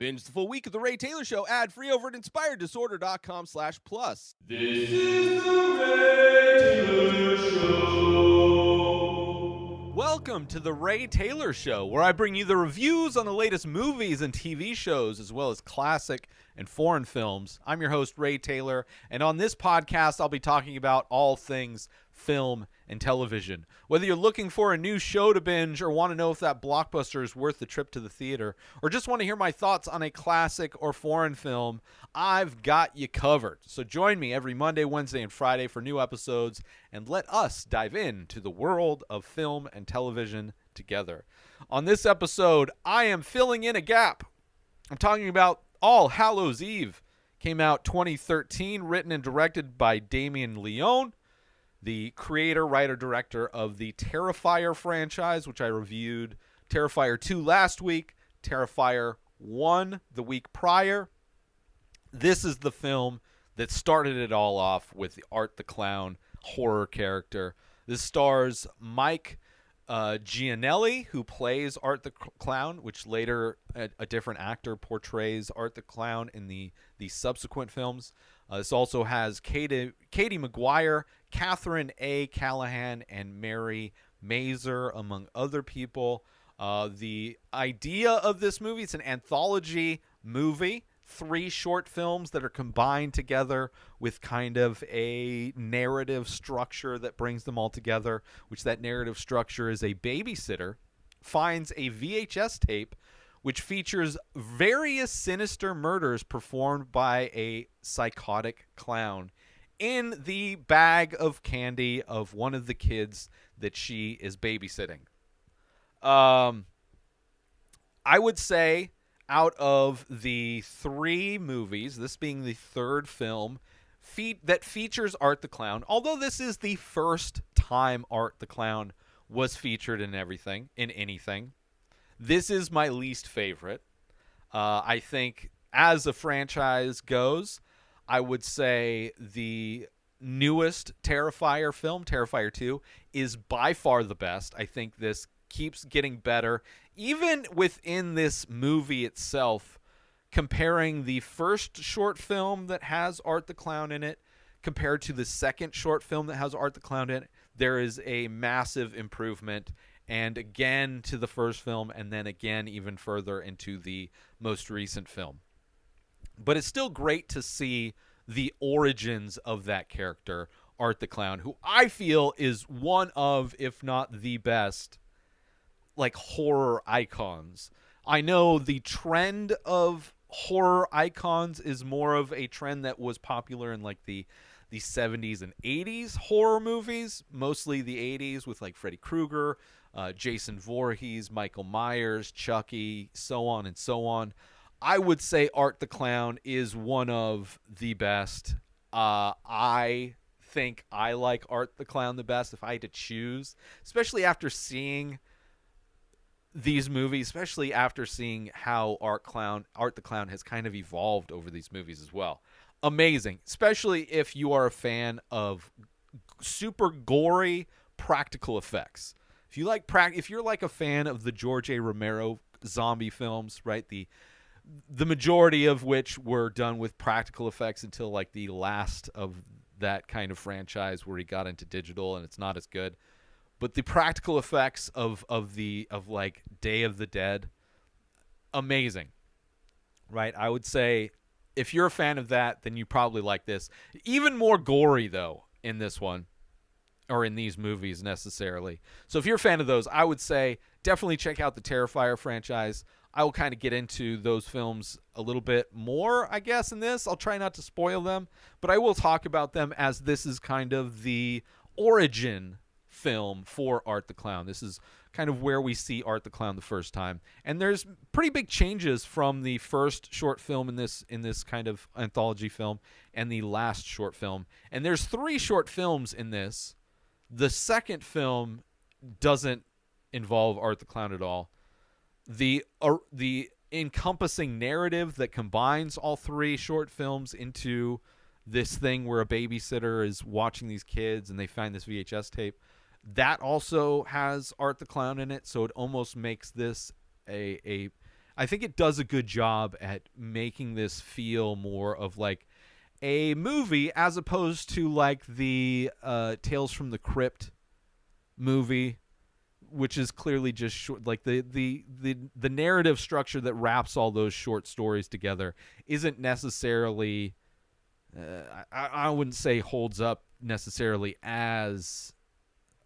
Binge the full week of The Ray Taylor Show ad-free over at inspireddisorder.com/plus. This is The Ray Taylor Show. Welcome to The Ray Taylor Show, where I bring you the reviews on the latest movies and TV shows, as well as classic and foreign films. I'm your host, Ray Taylor, and on this podcast, I'll be talking about all things film and television. Whether you're looking for a new show to binge or want to know if that blockbuster is worth the trip to the theater, or just want to hear my thoughts on a classic or foreign film, I've got you covered. So join me every Monday, Wednesday, and Friday for new episodes, and let us dive into the world of film and television together. On this episode, I am filling in a gap. I'm talking about All Hallows Eve. Came out 2013, written and directed by Damien Leone, the creator, writer, director of the Terrifier franchise, which I reviewed Terrifier 2 last week, Terrifier 1 the week prior. This is the film that started it all off with the Art the Clown horror character. This stars Mike Giannelli, who plays Art the Clown, which later a different actor portrays Art the Clown in the subsequent films. This also has Katie Maguire, Catherine A. Callahan, and Mary Mazer, among other people. The idea of this movie, it's an anthology movie, 3 short films that are combined together with kind of a narrative structure that brings them all together, which that narrative structure is a babysitter finds a VHS tape which features various sinister murders performed by a psychotic clown in the bag of candy of one of the kids that she is babysitting. I would say out of the 3 movies, this being the third film that features Art the Clown, although this is the first time Art the Clown was featured in anything, this is my least favorite. I think as a franchise goes, I would say the newest Terrifier film, Terrifier 2, is by far the best. I think this keeps getting better. Even within this movie itself, comparing the first short film that has Art the Clown in it compared to the second short film that has Art the Clown in it, there is a massive improvement. And again to the first film, and then again even further into the most recent film. But it's still great to see the origins of that character, Art the Clown, who I feel is one of, if not the best, like horror icons. I know the trend of horror icons is more of a trend that was popular in like the 70s and 80s horror movies, mostly the 80s with like Freddy Krueger, Jason Voorhees, Michael Myers, Chucky, so on and so on. I would say Art the Clown is one of the best. I think I like Art the Clown the best if I had to choose, especially after seeing these movies, especially after seeing how Art the Clown has kind of evolved over these movies as well. Amazing, especially if you are a fan of super gory practical effects. If you're like a fan of the George A. Romero zombie films, right? The majority of which were done with practical effects until like the last of that kind of franchise where he got into digital and it's not as good. But the practical effects of like Day of the Dead, amazing. Right? I would say if you're a fan of that, then you probably like this. Even more gory though in this one. Or in these movies necessarily. So if you're a fan of those, I would say definitely check out the Terrifier franchise. I will kind of get into those films a little bit more, I guess, in this. I'll try not to spoil them, but I will talk about them as this is kind of the origin film for Art the Clown. This is kind of where we see Art the Clown the first time. And there's pretty big changes from the first short film in this kind of anthology film and the last short film. And there's 3 short films in this. The second film doesn't involve Art the Clown at all. The encompassing narrative that combines all 3 short films into this thing where a babysitter is watching these kids and they find this VHS tape, that also has Art the Clown in it, so it almost makes this a I think it does a good job at making this feel more of like a movie as opposed to like the Tales from the Crypt movie, which is clearly just short. Like the narrative structure that wraps all those short stories together isn't necessarily, I wouldn't say holds up necessarily as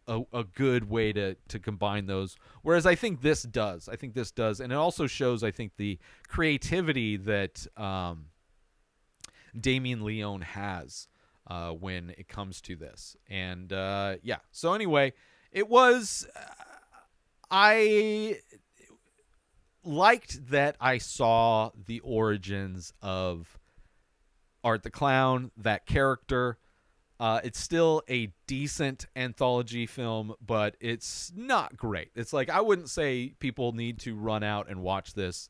a good way to combine those. Whereas I think this does. And it also shows, I think, the creativity that Damien Leone has when it comes to this. And yeah. So anyway, it was. I liked that I saw the origins of Art the Clown, that character. It's still a decent anthology film, but it's not great. It's like, I wouldn't say people need to run out and watch this.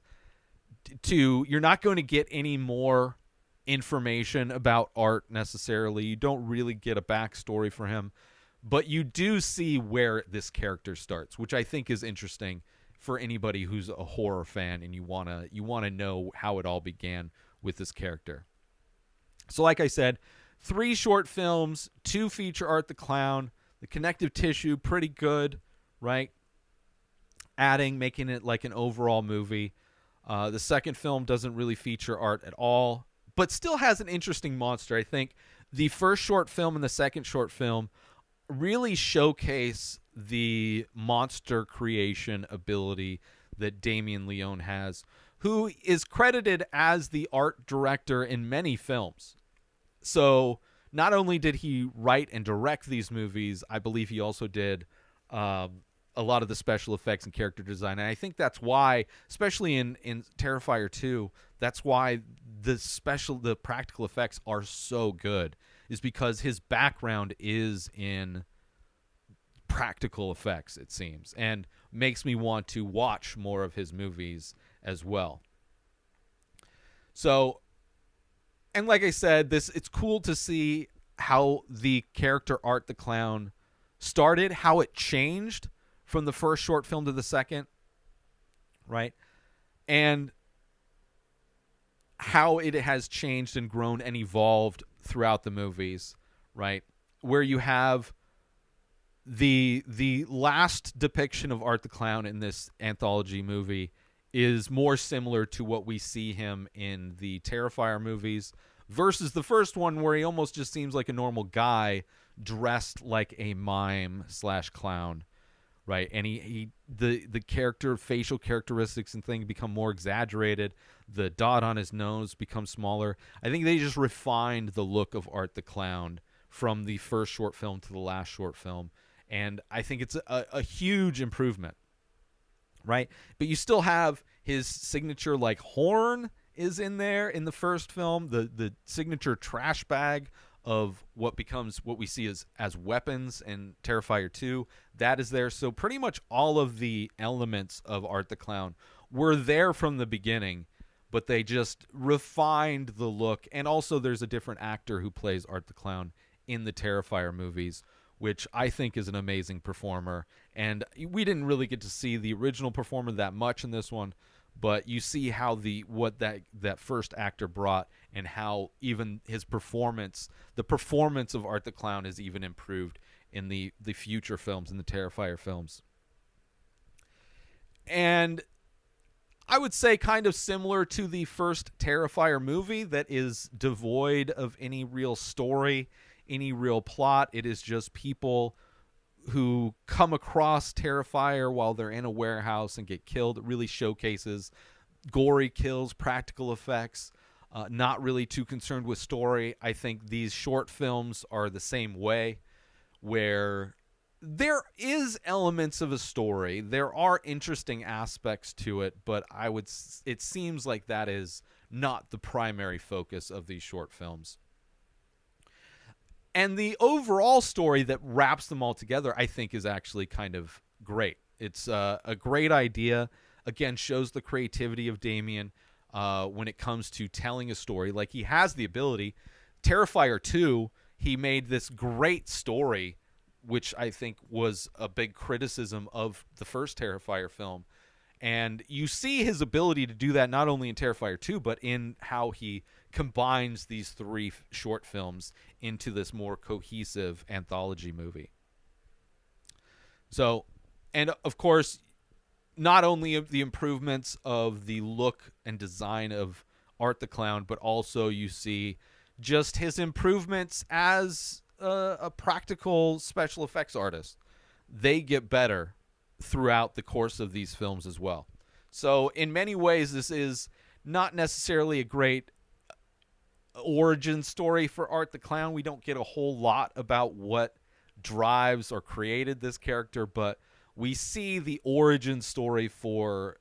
You're not going to get any more information about Art necessarily. You don't really get a backstory for him, but you do see where this character starts, which I think is interesting for anybody who's a horror fan and you wanna know how it all began with this character. So like I said, 3 short films, 2 feature Art the Clown. The connective tissue, pretty good, right? Making it like an overall movie. The second film doesn't really feature Art at all, but still has an interesting monster. I think the first short film and the second short film really showcase the monster creation ability that Damien Leone has, who is credited as the art director in many films. So not only did he write and direct these movies, I believe he also did a lot of the special effects and character design. And I think that's why, especially in Terrifier 2, that's why the practical effects are so good, is because his background is in practical effects, it seems, and makes me want to watch more of his movies as well. So, and like I said, it's cool to see how the character Art the Clown started, how it changed from the first short film to the second, right? And how it has changed and grown and evolved throughout the movies, right? Where you have the last depiction of Art the Clown in this anthology movie is more similar to what we see him in the Terrifier movies versus the first one, where he almost just seems like a normal guy dressed like a mime/clown, right? And the character facial characteristics and things become more exaggerated. The dot on his nose becomes smaller. I think they just refined the look of Art the Clown from the first short film to the last short film, and I think it's a huge improvement, right? But you still have his signature like horn is in there in the first film, the signature trash bag of what we see as weapons in Terrifier 2, that is there. So pretty much all of the elements of Art the Clown were there from the beginning, but they just refined the look. And also there's a different actor who plays Art the Clown in the Terrifier movies, which I think is an amazing performer. And we didn't really get to see the original performer that much in this one, but you see how what that first actor brought, and how even his performance, the performance of Art the Clown, is even improved in the future films, in the Terrifier films. And I would say kind of similar to the first Terrifier movie, that is devoid of any real story, any real plot. It is just people who come across Terrifier while they're in a warehouse and get killed. It really showcases gory kills, practical effects, not really too concerned with story. I think these short films are the same way, where there is elements of a story. There are interesting aspects to it, but it seems like that is not the primary focus of these short films. And the overall story that wraps them all together, I think, is actually kind of great. It's a great idea. Again, shows the creativity of Damien when it comes to telling a story. Like, he has the ability. Terrifier 2, he made this great story, which I think was a big criticism of the first Terrifier film. And you see his ability to do that not only in Terrifier 2, but in how he combines these 3 short films into this more cohesive anthology movie. So, and of course, not only the improvements of the look and design of Art the Clown, but also you see just his improvements as a practical special effects artist. They get better throughout the course of these films as well. So in many ways, this is not necessarily a great origin story for Art the Clown. We don't get a whole lot about what drives or created this character, but we see the origin story for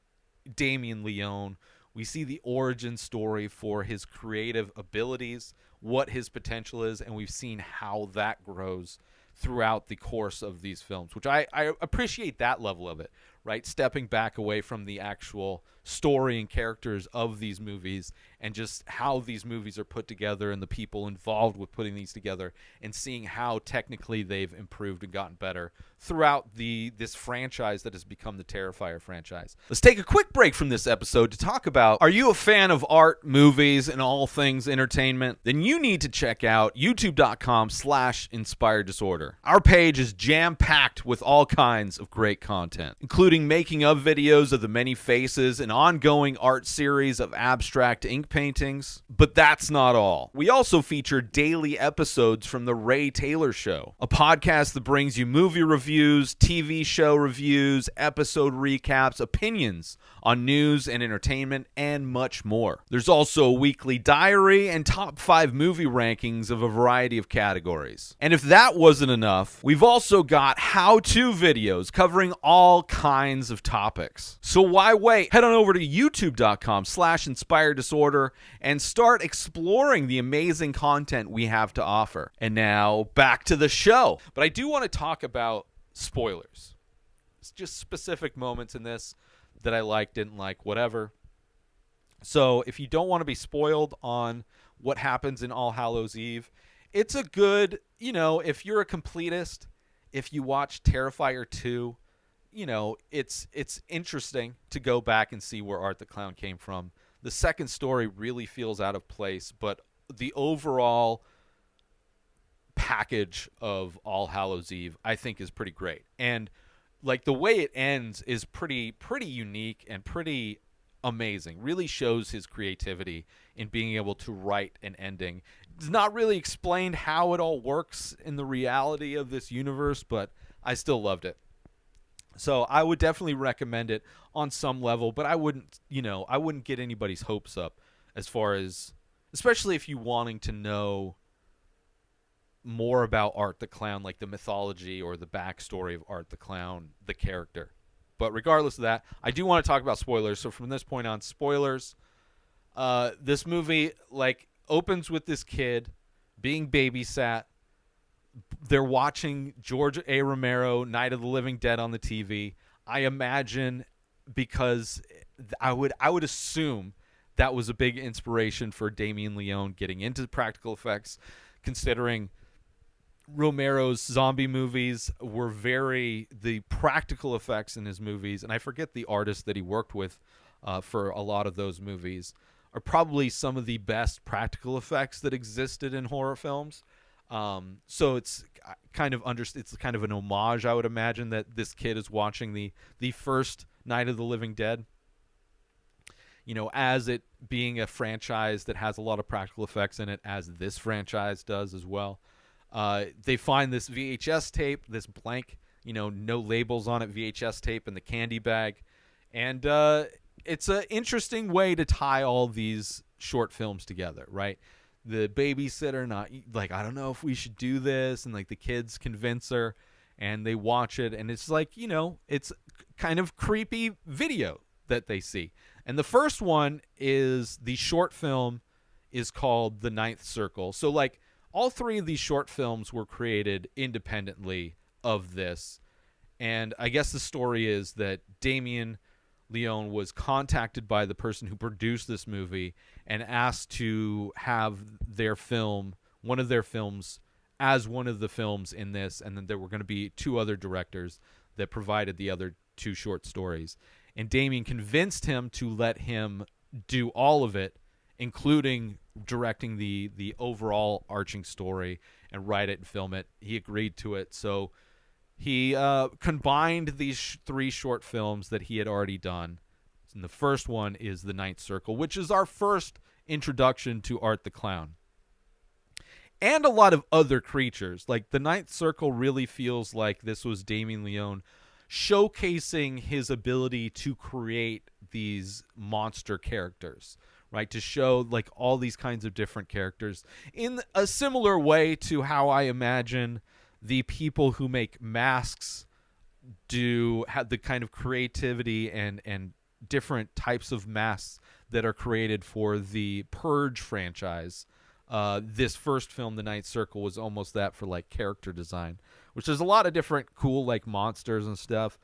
Damien Leone. We see the origin story for his creative abilities, what his potential is, and we've seen how that grows throughout the course of these films, which I appreciate that level of it, right? Stepping back away from the actual story and characters of these movies and just how these movies are put together and the people involved with putting these together and seeing how technically they've improved and gotten better throughout this franchise that has become the Terrifier franchise. Let's take a quick break from this episode to talk about, are you a fan of art, movies, and all things entertainment? Then you need to check out youtube.com/inspired disorder. Our page is jam-packed with all kinds of great content, including making of videos of the many faces, an ongoing art series of abstract ink paintings. But that's not all. We also feature daily episodes from The Ray Taylor Show, a podcast that brings you movie reviews, TV show reviews, episode recaps, opinions on news and entertainment, and much more. There's also a weekly diary and top 5 movie rankings of a variety of categories. And if that wasn't enough, we've also got how-to videos covering all kinds of topics. So why wait? Head on over to youtube.com/inspired disorder and start exploring the amazing content we have to offer. And now back to the show. But I do want to talk about spoilers. It's just specific moments in this that I like, didn't like, whatever. So if you don't want to be spoiled on what happens in All Hallows Eve, it's a good, if you're a completist, if you watch Terrifier 2, it's interesting to go back and see where Art the Clown came from. The second story really feels out of place, but the overall package of All Hallows Eve, I think, is pretty great. And like the way it ends is pretty unique and pretty amazing. Really shows his creativity in being able to write an ending. It's not really explained how it all works in the reality of this universe, but I still loved it. So I would definitely recommend it on some level, but I wouldn't get anybody's hopes up as far as, especially if you wanting to know more about Art the Clown, like the mythology or the backstory of Art the Clown, the character. But regardless of that, I do want to talk about spoilers. So from this point on, spoilers. This movie opens with this kid being babysat. They're watching George A. Romero, Night of the Living Dead on the TV. I imagine, because I would assume that was a big inspiration for Damien Leone getting into practical effects, considering Romero's zombie movies were the practical effects in his movies, and I forget the artist that he worked with for a lot of those movies, are probably some of the best practical effects that existed in horror films. So it's kind of an homage, I would imagine, that this kid is watching the first Night of the Living Dead. As it being a franchise that has a lot of practical effects in it, as this franchise does as well. They find this VHS tape, this blank, no labels on it, VHS tape in the candy bag. And it's an interesting way to tie all these short films together, right? The babysitter I don't know if we should do this, and the kids convince her and they watch it, and it's it's kind of creepy video that they see. And the first one is, the short film is called The Ninth Circle. So all 3 of these short films were created independently of this. And I guess the story is that Damien Leone was contacted by the person who produced this movie and asked to have their film, one of their films, as one of the films in this. And then there were going to be 2 other directors that provided the other 2 short stories. and Damien convinced him to let him do all of it, including directing the overall arching story and write it and film it. He agreed to it, so he combined these 3 short films that he had already done. And the first one is The Ninth Circle, which is our first introduction to Art the Clown. And a lot of other creatures. Like, The Ninth Circle really feels like this was Damien Leone showcasing his ability to create these monster characters, right? To show, like, all these kinds of different characters in a similar way to how I imagine the people who make masks do have the kind of creativity and different types of masks that are created for the Purge franchise. This first film, The Ninth Circle, was almost that for, like, character design, which there's a lot of different cool, like, monsters and stuff.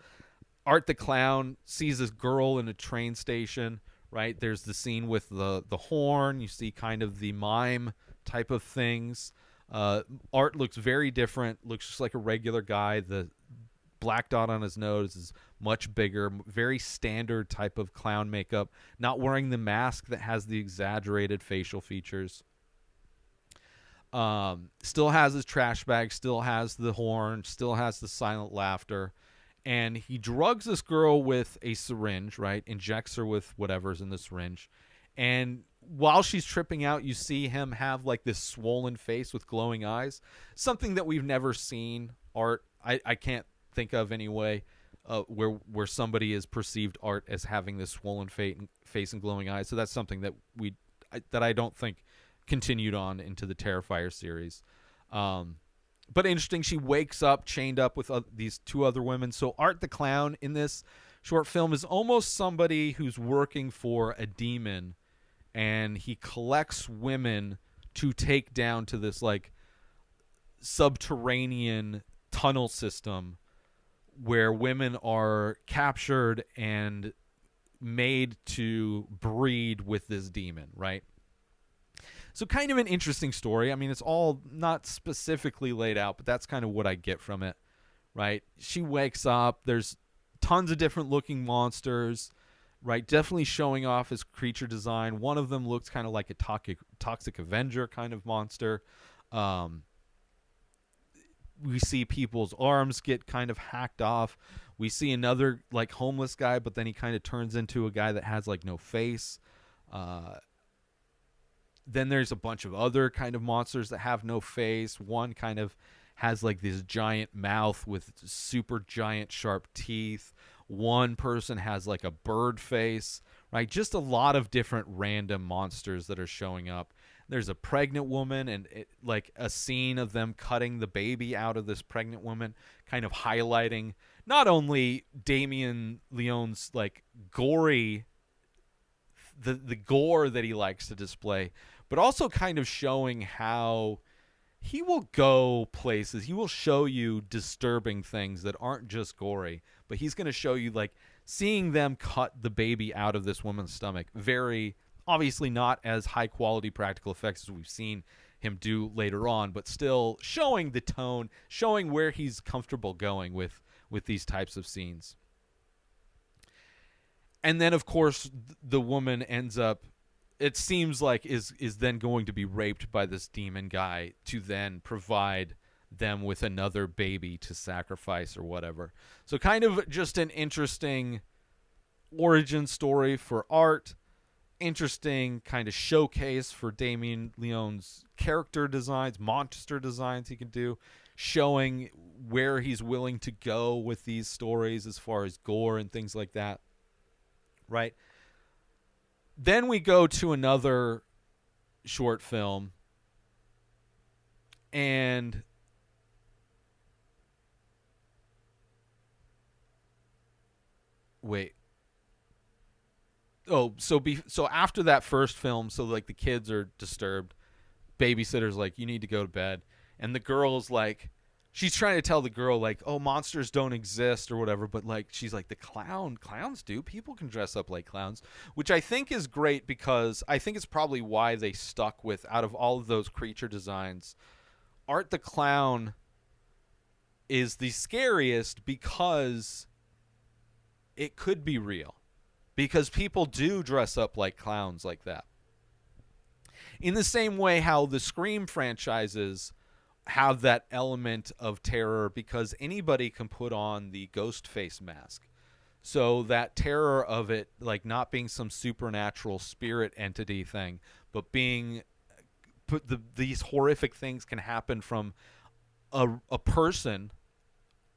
Art the Clown sees this girl in a train station, right? There's the scene with the horn. You see kind of the mime type of things. Art looks very different, looks just like a regular guy. The black dot on his nose is much bigger, very standard type of clown makeup, not wearing the mask that has the exaggerated facial features. Still has his trash bag, still has the horn, still has the silent laughter, and he drugs this girl with a syringe, right? Injects her with whatever's in the syringe, and while she's tripping out, you see him have, like, this swollen face with glowing eyes, something that we've never seen Art. I can't think of anyway where somebody is perceived Art as having this swollen face and glowing eyes. So that's something that I don't think continued on into the Terrifier series. But interesting, she wakes up chained up with these 2 other women. So Art the Clown in this short film is almost somebody who's working for a demon, and he collects women to take down to this, like, subterranean tunnel system where women are captured and made to breed with this demon, right? So kind of an interesting story. I mean, it's all not specifically laid out, but that's kind of what I get from it, right? She wakes up. There's tons of different looking monsters, right? Definitely showing off his creature design. One of them looks kind of like a toxic Avenger kind of monster. We see people's arms get kind of hacked off. We see another, like, homeless guy, but then he kind of turns into a guy that has, like, no face. Then there's a bunch of other kind of monsters that have no face. One kind of has, like, this giant mouth with super giant sharp teeth. One person has, like, a bird face, right? Just a lot of different random monsters that are showing up. There's a pregnant woman, and like a scene of them cutting the baby out of this pregnant woman, kind of highlighting not only Damien Leone's, like, gory, the gore that he likes to display, but also kind of showing how he will go places. He will show you disturbing things that aren't just gory, but he's going to show you, like, seeing them cut the baby out of this woman's stomach. Very obviously not as high quality practical effects as we've seen him do later on, but still showing the tone, showing where he's comfortable going with these types of scenes. And then, of course, the woman ends up, it seems like, is then going to be raped by this demon guy to then provide them with another baby to sacrifice or whatever. So kind of just an interesting origin story for Art. Interesting kind of showcase for Damien Leone's character designs, monster designs he can do, showing where he's willing to go with these stories as far as gore and things like that, right? Then we go to another short film, and wait. Oh, so after that first film, so, like, the kids are disturbed. Babysitter's like, you need to go to bed. And the girl's like, she's trying to tell the girl, like, oh, monsters don't exist or whatever. But, like, she's like, clowns do. People can dress up like clowns, which I think is great because I think it's probably why they stuck with, out of all of those creature designs, Art the Clown is the scariest because it could be real. because people do dress up like clowns like that. In the same way how the Scream franchises have that element of terror, because anybody can put on the ghost face mask. So that terror of it, like not being some supernatural spirit entity thing, but being these horrific things can happen from a person,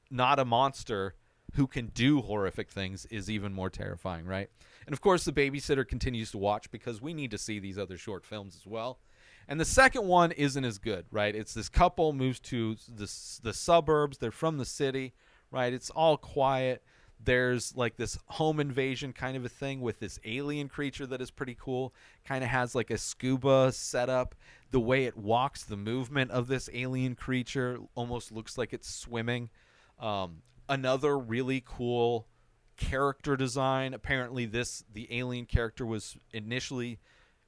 not a monster, who can do horrific things, is even more terrifying, right? And of course, the babysitter continues to watch because we need to see these other short films as well. And the second one isn't as good, right? It's this couple moves to the suburbs. They're from the city, right? It's all quiet. There's like this home invasion kind of a thing with this alien creature that is pretty cool. Kind of has like a scuba setup. The way it walks, the movement of this alien creature almost looks like it's swimming. Another really cool character design. Apparently the alien character was initially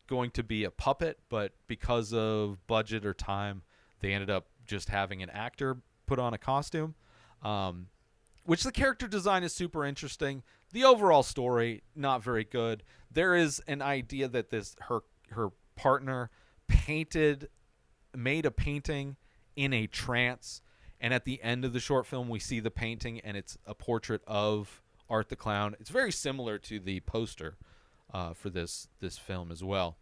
going to be a puppet, but because of budget or time, they ended up just having an actor put on a costume. Which the character design is super interesting. The overall story, not very good. There is an idea that her partner made a painting in a trance, and at the end of the short film we see the painting and it's a portrait of Art the Clown. It's very similar to the poster for this film as well.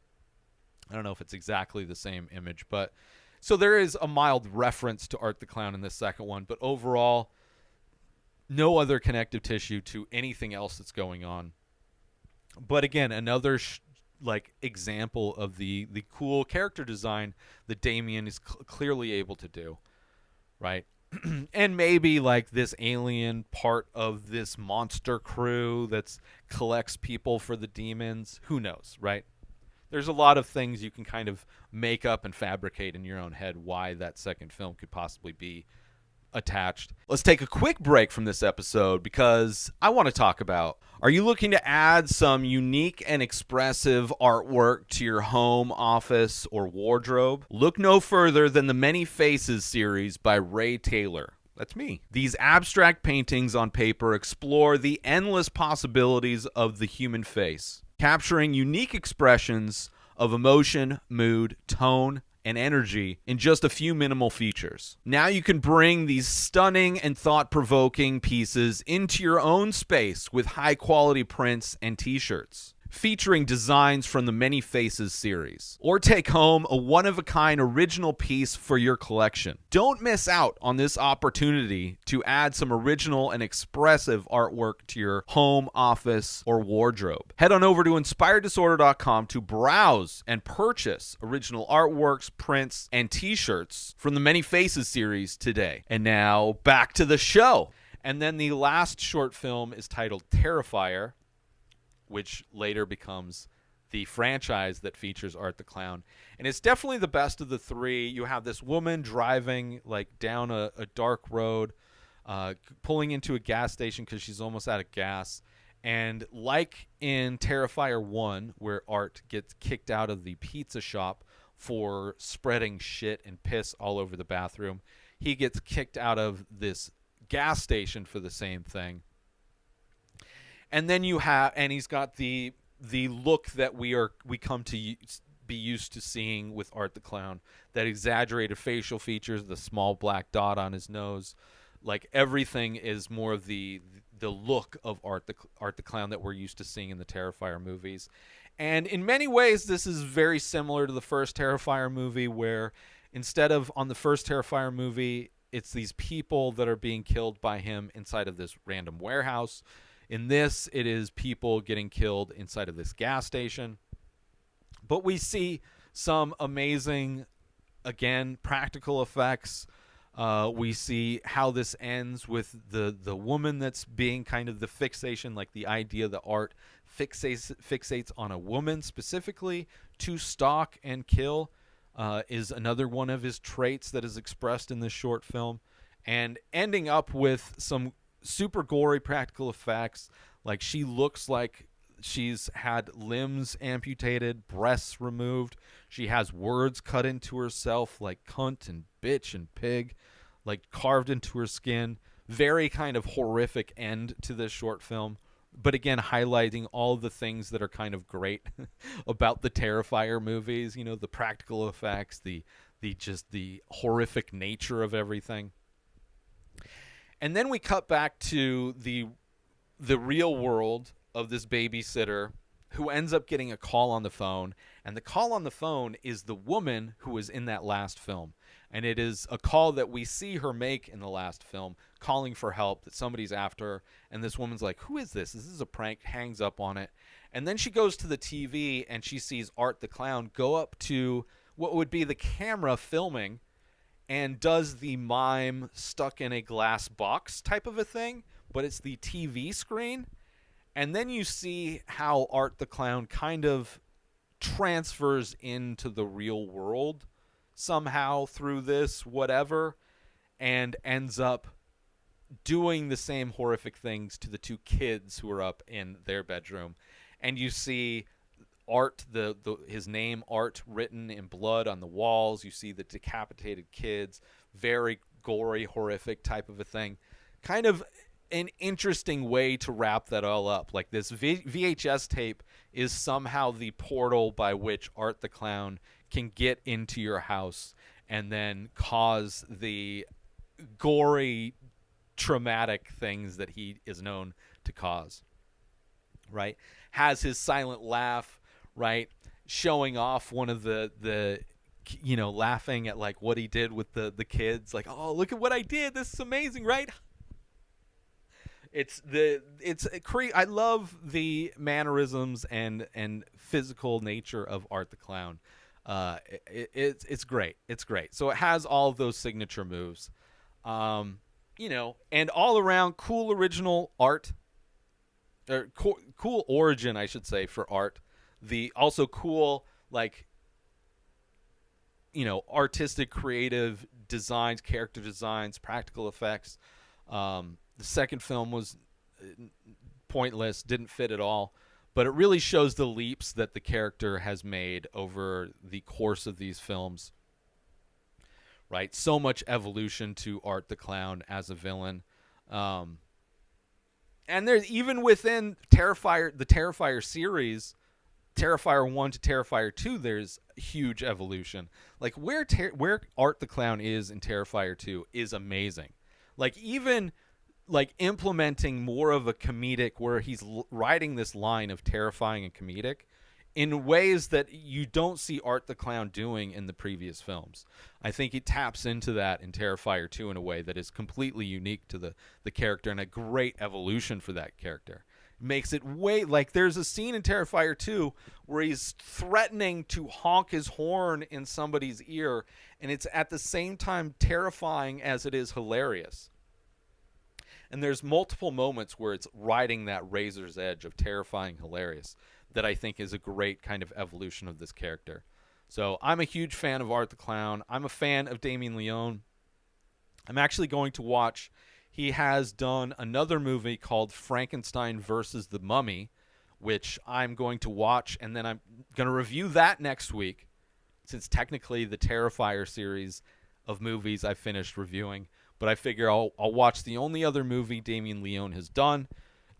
I don't know if it's exactly the same image, but so there is a mild reference to Art the Clown in this second one, but overall no other connective tissue to anything else that's going on. But again, another example of the cool character design that Damien is clearly able to do, right? And maybe like this alien part of this monster crew that collects people for the demons. Who knows, right? There's a lot of things you can kind of make up and fabricate in your own head why that second film could possibly be attached. Let's take a quick break from this episode because I want to talk about, are you looking to add some unique and expressive artwork to your home, office, or wardrobe? Look no further than the Many Faces series by Ray Taylor. That's me. These abstract paintings on paper explore the endless possibilities of the human face, capturing unique expressions of emotion, mood, tone, and energy in just a few minimal features. Now you can bring these stunning and thought-provoking pieces into your own space with high-quality prints and t-shirts, featuring designs from the Many Faces series. Or take home a one-of-a-kind original piece for your collection. Don't miss out on this opportunity to add some original and expressive artwork to your home, office, or wardrobe. Head on over to inspireddisorder.com to browse and purchase original artworks, prints, and t-shirts from the Many Faces series today. And now, back to the show. And then the last short film is titled Terrifier, which later becomes the franchise that features Art the Clown. And it's definitely the best of the three. You have this woman driving like down a dark road, pulling into a gas station because she's almost out of gas. And like in Terrifier 1, where Art gets kicked out of the pizza shop for spreading shit and piss all over the bathroom, he gets kicked out of this gas station for the same thing. And then he's got the look that we come to be used to seeing with Art the Clown, that exaggerated facial features, the small black dot on his nose, like everything is more of the look of Art the Clown that we're used to seeing in the Terrifier movies. And in many ways, this is very similar to the first Terrifier movie, where instead of on the first Terrifier movie, it's these people that are being killed by him inside of this random warehouse. In this, it is people getting killed inside of this gas station. But we see some amazing, again, practical effects. We see how this ends with the woman that's being kind of the fixation, like the idea that Art fixates on a woman specifically to stalk and kill is another one of his traits that is expressed in this short film. And ending up with some super gory practical effects, like she looks like she's had limbs amputated, breasts removed. She has words cut into herself like cunt and bitch and pig, like carved into her skin. Very kind of horrific end to this short film. but again, highlighting all the things that are kind of great about the Terrifier movies. You know, the practical effects, the just the horrific nature of everything. And then we cut back to the real world of this babysitter who ends up getting a call on the phone, and the call on the phone is the woman who was in that last film. And it is a call that we see her make in the last film, calling for help, that somebody's after her. And this woman's like, who is this? Is this a prank? Hangs up on it. And then she goes to the TV and she sees Art the Clown go up to what would be the camera filming and does the mime stuck in a glass box type of a thing, but it's the TV screen. And then you see how Art the Clown kind of transfers into the real world somehow through this whatever, and ends up doing the same horrific things to the two kids who are up in their bedroom. And you see Art, his name Art, written in blood on the walls. You see the decapitated kids, very gory, horrific type of a thing. Kind of an interesting way to wrap that all up. Like, this VHS tape is somehow the portal by which Art the Clown can get into your house and then cause the gory, traumatic things that he is known to cause. Right? Has his silent laugh, right? Showing off one of the laughing at like what he did with the kids, like, oh, look at what I did. This is amazing, right? I love the mannerisms and physical nature of Art the Clown. It's great. It's great. So it has all of those signature moves, and all around cool original art, or cool origin, I should say, for Art. The also cool, like, artistic, creative designs, character designs, practical effects. The second film was pointless, didn't fit at all. But it really shows the leaps that the character has made over the course of these films. Right? So much evolution to Art the Clown as a villain. And there's, even within Terrifier, the Terrifier series, Terrifier 1 to Terrifier 2, there's huge evolution. Like, where Art the Clown is in Terrifier 2 is amazing. Like, even like implementing more of a comedic, where he's riding this line of terrifying and comedic in ways that you don't see Art the Clown doing in the previous films. I think he taps into that in Terrifier 2 in a way that is completely unique to the character, and a great evolution for that character. Makes it way, like, there's a scene in Terrifier 2 where he's threatening to honk his horn in somebody's ear, and it's at the same time terrifying as it is hilarious. And there's multiple moments where it's riding that razor's edge of terrifying hilarious that I think is a great kind of evolution of this character. So I'm a huge fan of Art the Clown. I'm a fan of Damien Leone. I'm actually going to watch, he has done another movie called Frankenstein versus the Mummy, which I'm going to watch, and then I'm going to review that next week, since technically the Terrifier series of movies I finished reviewing. But I figure I'll watch the only other movie Damien Leone has done.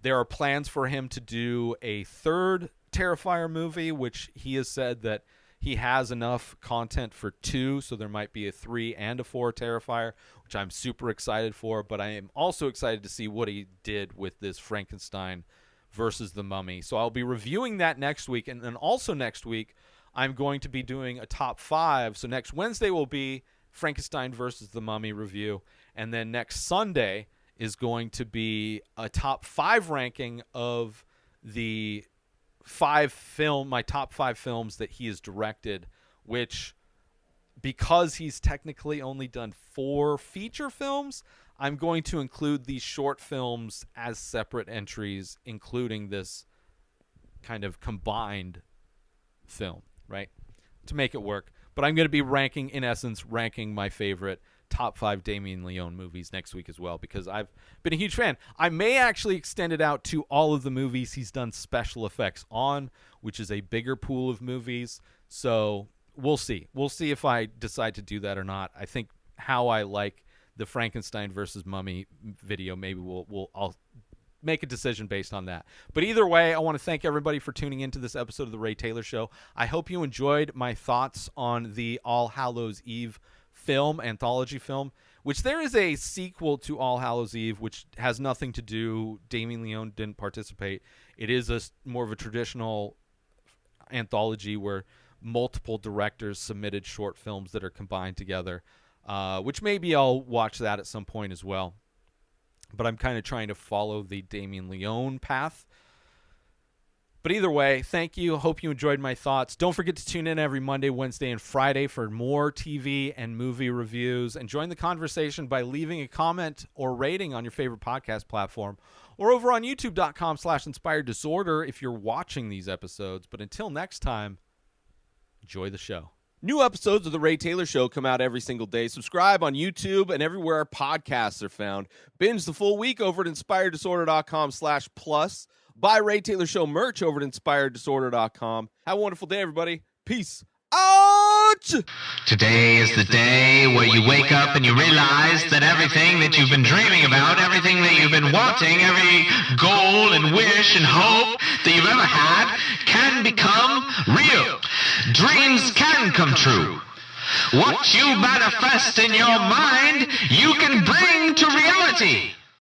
There are plans for him to do a third Terrifier movie, which he has said that he has enough content for 2, so there might be a 3 and a 4 Terrifier, which I'm super excited for. But I am also excited to see what he did with this Frankenstein versus the Mummy. So I'll be reviewing that next week. And then also next week, I'm going to be doing a top 5. So next Wednesday will be Frankenstein versus the Mummy review. And then next Sunday is going to be a top 5 ranking of the my top 5 films that he has directed, which, because he's technically only done 4 feature films, I'm going to include these short films as separate entries, including this kind of combined film, right? To make it work. But I'm going to be ranking my favorite top 5 Damien Leone movies next week as well, because I've been a huge fan. I may actually extend it out to all of the movies he's done special effects on, which is a bigger pool of movies. So we'll see. We'll see if I decide to do that or not. I think how I like the Frankenstein versus Mummy video, maybe I'll make a decision based on that. But either way, I want to thank everybody for tuning into this episode of The Ray Taylor Show. I hope you enjoyed my thoughts on the All Hallows Eve film, anthology film, which there is a sequel to All Hallows Eve, which has nothing to do. Damien Leone didn't participate. It is more of a traditional anthology where multiple directors submitted short films that are combined together, which maybe I'll watch that at some point as well. But I'm kind of trying to follow the Damien Leone path. But either way, thank you. Hope you enjoyed my thoughts. Don't forget to tune in every Monday, Wednesday, and Friday for more TV and movie reviews. And join the conversation by leaving a comment or rating on your favorite podcast platform or over on youtube.com/inspireddisorder if you're watching these episodes. But until next time, enjoy the show. New episodes of The Ray Taylor Show come out every single day. Subscribe on YouTube and everywhere our podcasts are found. Binge the full week over at inspireddisorder.com/plus. Buy Ray Taylor Show merch over at inspireddisorder.com. Have a wonderful day, everybody. Peace out! Today is the day where you wake up and you realize that everything that you've been dreaming about, everything that you've been wanting, every goal and wish and hope that you've ever had can become real. Dreams can come true. What you manifest in your mind, you can bring to reality.